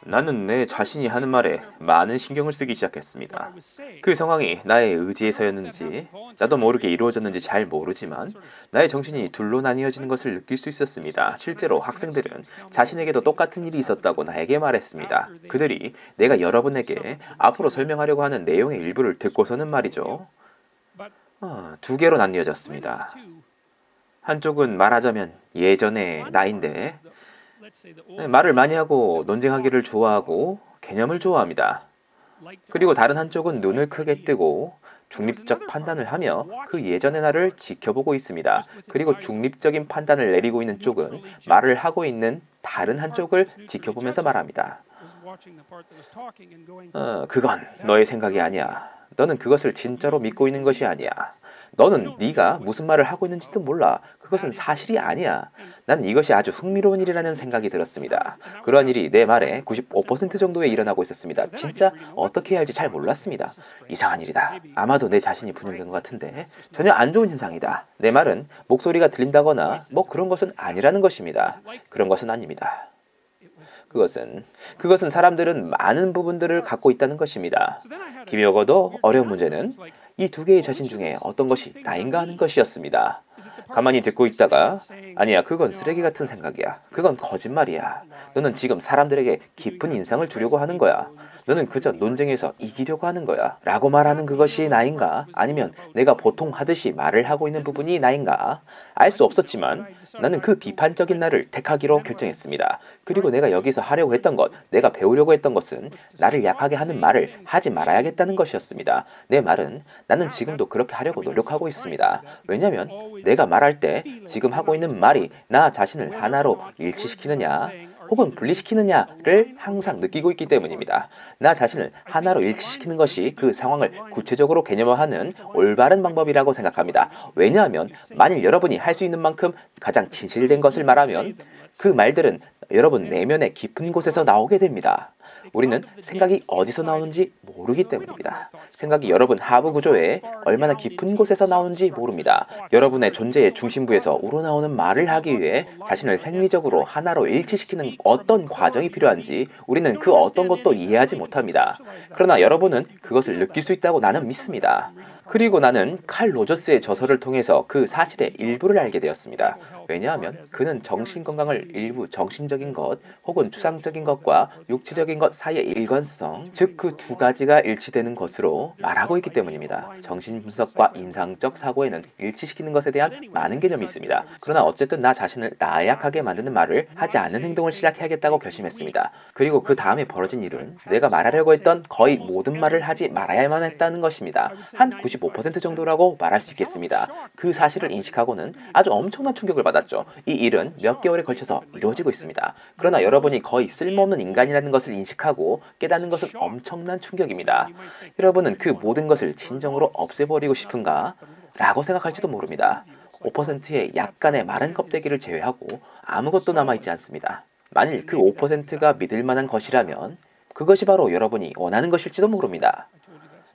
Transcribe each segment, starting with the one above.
나는 내 자신이 하는 말에 많은 신경을 쓰기 시작했습니다. 그 상황이 나의 의지에서였는지 나도 모르게 이루어졌는지 잘 모르지만 나의 정신이 둘로 나뉘어지는 것을 느낄 수 있었습니다. 실제로 학생들은 자신에게도 똑같은 일이 있었다고 나에게 말했습니다. 그들이 내가 여러분에게 앞으로 설명하려고 하는 내용의 일부를 듣고서는 말이죠. 두 개로 나뉘어졌습니다. 한쪽은 말하자면 예전의 나인데 말을 많이 하고 논쟁하기를 좋아하고 개념을 좋아합니다. 그리고 다른 한쪽은 눈을 크게 뜨고 중립적 판단을 하며 그 예전의 나를 지켜보고 있습니다. 그리고 중립적인 판단을 내리고 있는 쪽은 말을 하고 있는 다른 한쪽을 지켜보면서 말합니다. 그건 너의 생각이 아니야. 너는 그것을 진짜로 믿고 있는 것이 아니야. 너는 네가 무슨 말을 하고 있는지도 몰라. 그것은 사실이 아니야. 난 이것이 아주 흥미로운 일이라는 생각이 들었습니다. 그러한 일이 내 말에 95% 정도에 일어나고 있었습니다. 진짜 어떻게 해야 할지 잘 몰랐습니다. 이상한 일이다. 아마도 내 자신이 분열된 것 같은데 전혀 안 좋은 현상이다. 내 말은 목소리가 들린다거나 뭐 그런 것은 아니라는 것입니다. 그런 것은 아닙니다. 그것은 사람들은 많은 부분들을 갖고 있다는 것입니다. 기묘하고도 어려운 문제는 이 두 개의 자신 중에 어떤 것이 나인가 하는 것이었습니다. 가만히 듣고 있다가 아니야, 그건 쓰레기 같은 생각이야. 그건 거짓말이야. 너는 지금 사람들에게 깊은 인상을 주려고 하는 거야. 너는 그저 논쟁에서 이기려고 하는 거야. 라고 말하는 그것이 나인가? 아니면 내가 보통 하듯이 말을 하고 있는 부분이 나인가? 알 수 없었지만 나는 그 비판적인 나를 택하기로 결정했습니다. 그리고 내가 여기서 하려고 했던 것, 내가 배우려고 했던 것은 나를 약하게 하는 말을 하지 말아야겠다는 것이었습니다. 내 말은 나는 지금도 그렇게 하려고 노력하고 있습니다. 왜냐면 내가 말할 때 지금 하고 있는 말이 나 자신을 하나로 일치시키느냐 혹은 분리시키느냐를 항상 느끼고 있기 때문입니다. 나 자신을 하나로 일치시키는 것이 그 상황을 구체적으로 개념화하는 올바른 방법이라고 생각합니다. 왜냐하면 만일 여러분이 할 수 있는 만큼 가장 진실된 것을 말하면 그 말들은 여러분 내면의 깊은 곳에서 나오게 됩니다. 우리는 생각이 어디서 나오는지 모르기 때문입니다. 생각이 여러분 하부 구조에 얼마나 깊은 곳에서 나오는지 모릅니다. 여러분의 존재의 중심부에서 우러나오는 말을 하기 위해 자신을 생리적으로 하나로 일치시키는 어떤 과정이 필요한지 우리는 그 어떤 것도 이해하지 못합니다. 그러나 여러분은 그것을 느낄 수 있다고 나는 믿습니다. 그리고 나는 칼 로저스의 저서를 통해서 그 사실의 일부를 알게 되었습니다. 왜냐하면 그는 정신건강을 일부 정신적인 것 혹은 추상적인 것과 육체적인 것 사이의 일관성, 즉 그 두 가지가 일치되는 것으로 말하고 있기 때문입니다. 정신분석과 임상적 사고에는 일치시키는 것에 대한 많은 개념이 있습니다. 그러나 어쨌든 나 자신을 나약하게 만드는 말을 하지 않는 행동을 시작해야겠다고 결심했습니다. 그리고 그 다음에 벌어진 일은 내가 말하려고 했던 거의 모든 말을 하지 말아야만 했다는 것입니다. 한 95% 정도라고 말할 수 있겠습니다. 그 사실을 인식하고는 아주 엄청난 충격을 받았죠. 이 일은 몇 개월에 걸쳐서 이루어지고 있습니다. 그러나 여러분이 거의 쓸모없는 인간이라는 것을 인식하고 깨닫는 것은 엄청난 충격입니다. 여러분은 그 모든 것을 진정으로 없애버리고 싶은가? 라고 생각할지도 모릅니다. 5%의 약간의 마른 껍데기를 제외하고 아무것도 남아있지 않습니다. 만일 그 5%가 믿을 만한 것이라면 그것이 바로 여러분이 원하는 것일지도 모릅니다.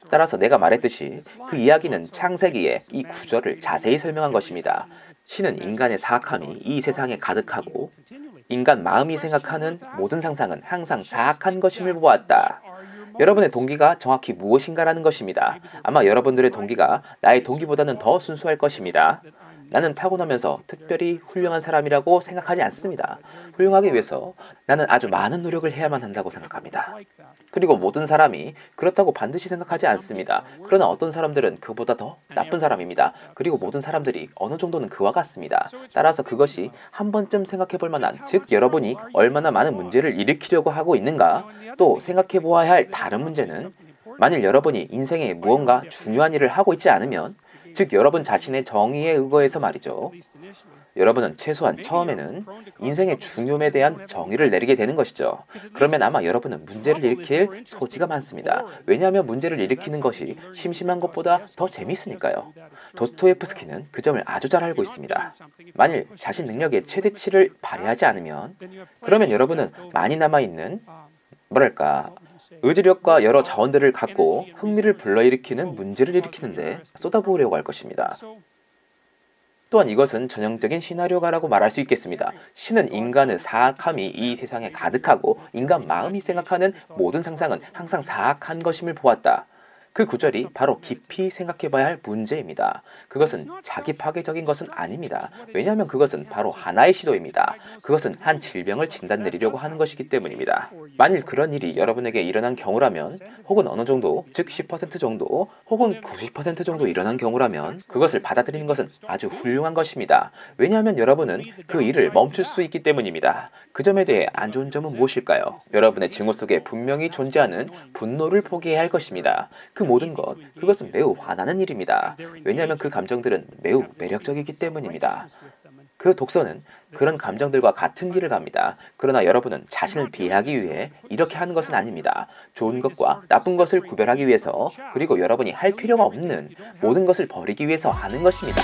따라서 내가 말했듯이 그 이야기는 창세기의 이 구절을 자세히 설명한 것입니다. 신은 인간의 사악함이 이 세상에 가득하고 인간 마음이 생각하는 모든 상상은 항상 사악한 것임을 보았다. 여러분의 동기가 정확히 무엇인가라는 것입니다. 아마 여러분들의 동기가 나의 동기보다는 더 순수할 것입니다. 나는 타고나면서 특별히 훌륭한 사람이라고 생각하지 않습니다. 훌륭하기 위해서 나는 아주 많은 노력을 해야만 한다고 생각합니다. 그리고 모든 사람이 그렇다고 반드시 생각하지 않습니다. 그러나 어떤 사람들은 그보다 더 나쁜 사람입니다. 그리고 모든 사람들이 어느 정도는 그와 같습니다. 따라서 그것이 한 번쯤 생각해 볼 만한, 즉 여러분이 얼마나 많은 문제를 일으키려고 하고 있는가, 또 생각해 보아야 할 다른 문제는 만일 여러분이 인생에 무언가 중요한 일을 하고 있지 않으면 즉 여러분 자신의 정의에 의거해서 말이죠. 여러분은 최소한 처음에는 인생의 중요함에 대한 정의를 내리게 되는 것이죠. 그러면 아마 여러분은 문제를 일으킬 소지가 많습니다. 왜냐하면 문제를 일으키는 것이 심심한 것보다 더 재밌으니까요. 도스토예프스키는 그 점을 아주 잘 알고 있습니다. 만일 자신 능력의 최대치를 발휘하지 않으면 그러면 여러분은 많이 남아있는 의지력과 여러 자원들을 갖고 흥미를 불러일으키는 문제를 일으키는데 쏟아부으려고 할 것입니다. 또한 이것은 전형적인 시나리오가라고 말할 수 있겠습니다. 신은 인간의 사악함이 이 세상에 가득하고 인간 마음이 생각하는 모든 상상은 항상 사악한 것임을 보았다. 그 구절이 바로 깊이 생각해봐야 할 문제입니다. 그것은 자기 파괴적인 것은 아닙니다. 왜냐하면 그것은 바로 하나의 시도입니다. 그것은 한 질병을 진단내리려고 하는 것이기 때문입니다. 만일 그런 일이 여러분에게 일어난 경우라면, 혹은 어느 정도, 즉 10% 정도, 혹은 90% 정도 일어난 경우라면 그것을 받아들이는 것은 아주 훌륭한 것입니다. 왜냐하면 여러분은 그 일을 멈출 수 있기 때문입니다. 그 점에 대해 안 좋은 점은 무엇일까요? 여러분의 증오 속에 분명히 존재하는 분노를 포기해야 할 것입니다. 그 모든 것, 그것은 매우 화나는 일입니다. 왜냐하면 그 감정들은 매우 매력적이기 때문입니다. 그 독서는 그런 감정들과 같은 길을 갑니다. 그러나 여러분은 자신을 비하기 위해 이렇게 하는 것은 아닙니다. 좋은 것과 나쁜 것을 구별하기 위해서, 그리고 여러분이 할 필요가 없는 모든 것을 버리기 위해서 하는 것입니다.